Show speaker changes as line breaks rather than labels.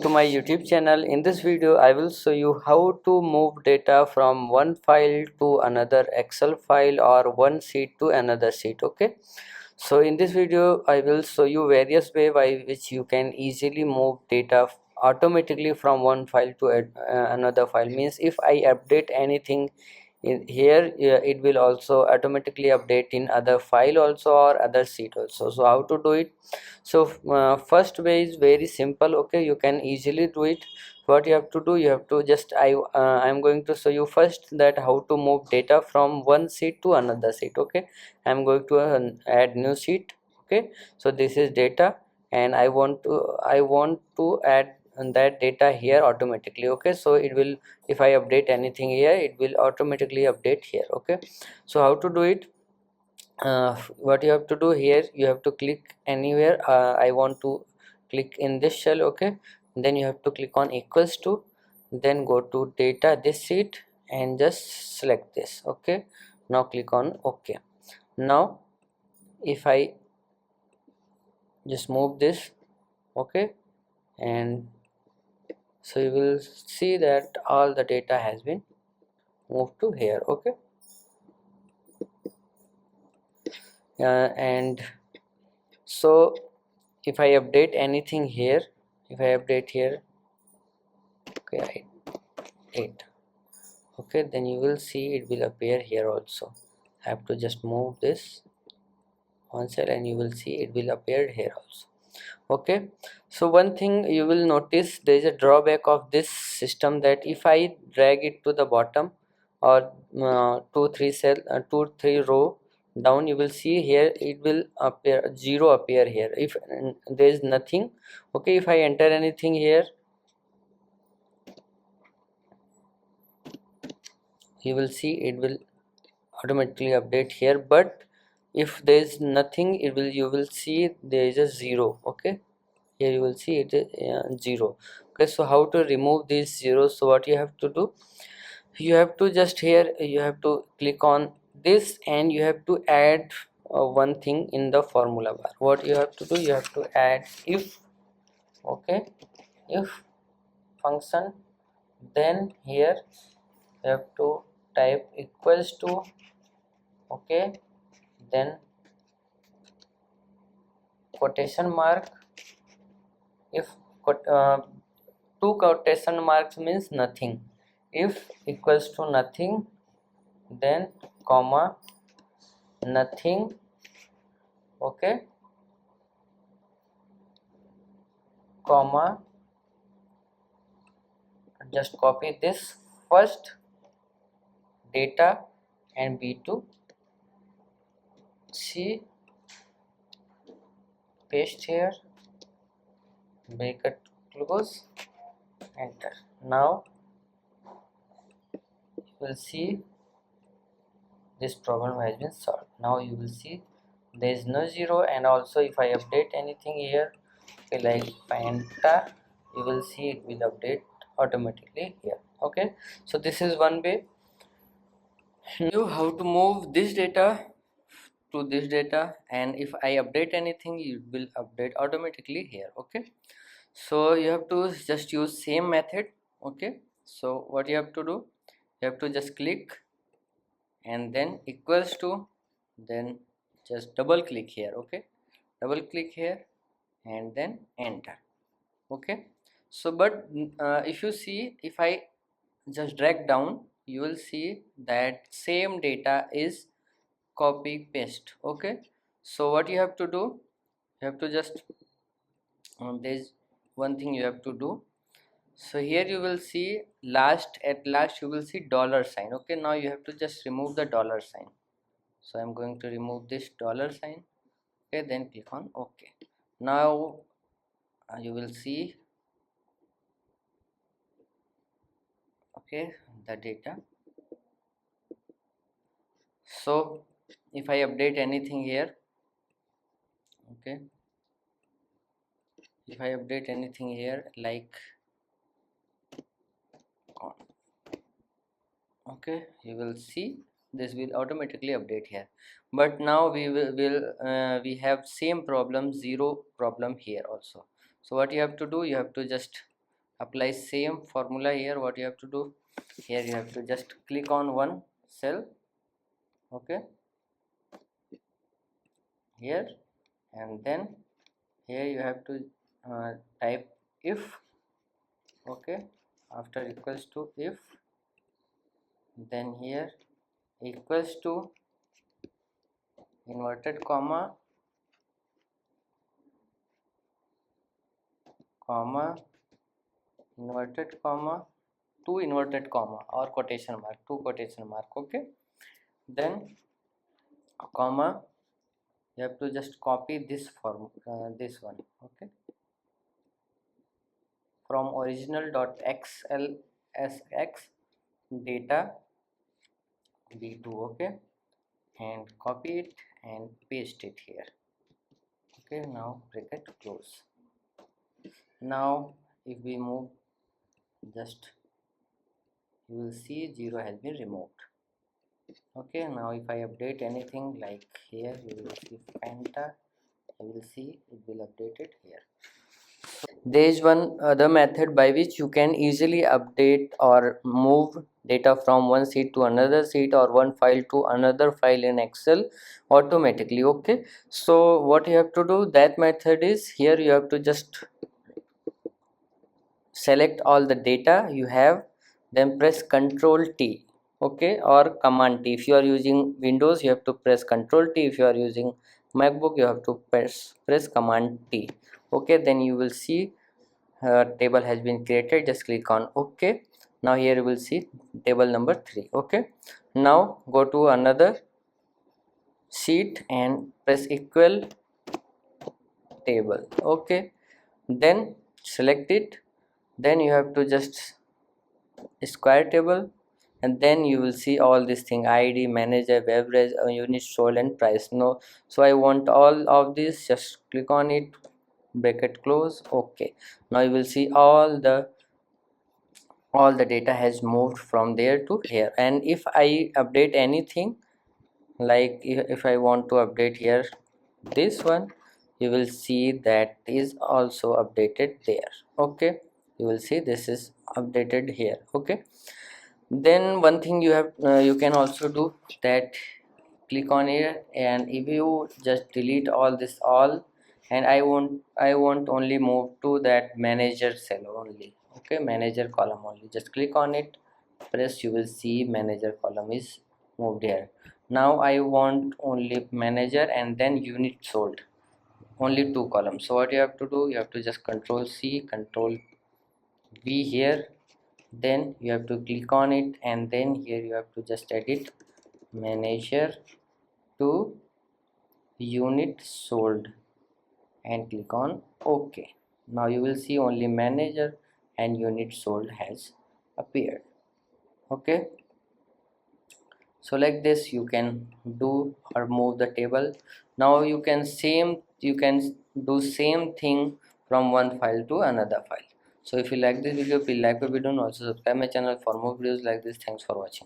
to my YouTube channel. In this video I will show you how to move data from one file to another Excel file or one sheet to another sheet. Okay, so in this video I will show you various way by which you can easily move data automatically from one file to another file. Means if I update anything in here, it will also automatically update in other file also or other sheet also. So how to do it? So first way is very simple. Okay, you can easily do it. What you have to do, you have to just I'm going to show you first that how to move data from one sheet to another sheet. Okay, I'm going to add new sheet. Okay, so this is data and I want to add that data here automatically. Okay, so it will, if I update anything here, it will automatically update here. Okay, so how to do it? What you have to do here, you have to click anywhere. I want to click in this cell. Okay, then you have to click on equals to, then go to data this sheet and just select this. Okay, now click on OK. Now if I just move this, okay, and so you will see that all the data has been moved to here. Okay, and so if I update anything here, if I update here, okay, 8, okay, then you will see it will appear here also. I have to just move this one cell and you will see it will appear here also. Okay, so one thing you will notice, there is a drawback of this system, that if I drag it to the bottom or 2 3 row down, you will see here it will appear 0 appear here if there is nothing. Okay, if I enter anything here, you will see it will automatically update here, but if there is nothing, it will, you will see there is a 0. Okay, here you will see it is 0. Okay, so how to remove these zeros? So what you have to do, you have to just here, you have to click on this and you have to add one thing in the formula bar. What you have to do, you have to add if. Okay, if function, then here you have to type equals to, okay, then quotation mark. If two quotation marks means nothing. If equals to nothing, then comma nothing. Okay, comma, just copy this first data and B2 C, paste here, bracket close, enter. Now you will see this problem has been solved. Now you will see there is no 0, and also if I update anything here, okay, like Fanta, you will see it will update automatically here. Okay, so this is one way. Now how to move this data to this data, and if I update anything, it will update automatically here. Okay, so you have to just use same method. Okay, so what you have to do, you have to just click and then equals to, then just double click here. Okay, double click here and then enter. Okay, so but if you see, if I just drag down, you will see that same data is copy paste. Okay, so what you have to do, you have to just there's one thing you have to do. So here you will see last, at last you will see dollar sign. Okay, now you have to just remove the dollar sign. So I'm going to remove this dollar sign. Okay, then click on OK. Now you will see, okay, the data. So if I update anything here, okay, if I update anything here like okay, you will see this will automatically update here, but now we have same problem, 0 problem here also. So what you have to do, you have to just apply same formula here. What you have to do here, you have to just click on one cell, okay, here, and then here you have to type if, okay, after equals to if, then here equals to inverted comma, comma, inverted comma, two inverted comma or quotation mark, two quotation mark, okay, then comma, you have to just copy this form, this one, okay, from original.xlsx data b2, okay, and copy it and paste it here, okay. Now bracket close. Now if we move, just you will see 0 has been removed, okay. Now if I update anything, like here you will see Fanta, you will see it will update it here. There is one other method by which you can easily update or move data from one sheet to another sheet or one file to another file in Excel automatically, okay. So what you have to do, that method is, here you have to just select all the data you have, then press Ctrl T, okay, or Command T. If you are using Windows, you have to press Ctrl T. If you are using MacBook, you have to press Command T, okay. Then you will see table has been created. Just click on OK. Now here you will see table number 3, okay. Now go to another sheet and press equal table, okay, then select it. Then you have to just square table, and then you will see all this thing: id, manager, beverage, unit sold, and price. No, so I want all of this. Just click on it, bracket close, okay. Now you will see all the data has moved from there to here. And if I update anything, like if I want to update here this one, you will see that is also updated there, okay. You will see this is updated here, okay. Then one thing you have, you can also do that, click on here, and if you just delete all this all, and I want only move to that manager cell only, okay, manager column only. Just click on it, press, you will see manager column is moved here. Now I want only manager and then unit sold, only two columns. So what you have to do, you have to just Control C, Control V here, then you have to click on it, and then here you have to just edit manager to unit sold and click on OK. Now you will see only manager and unit sold has appeared, okay. So like this you can do or move the table. Now you can do same thing from one file to another file. So if you like this video, please like the video and also subscribe my channel for more videos like this. Thanks for watching.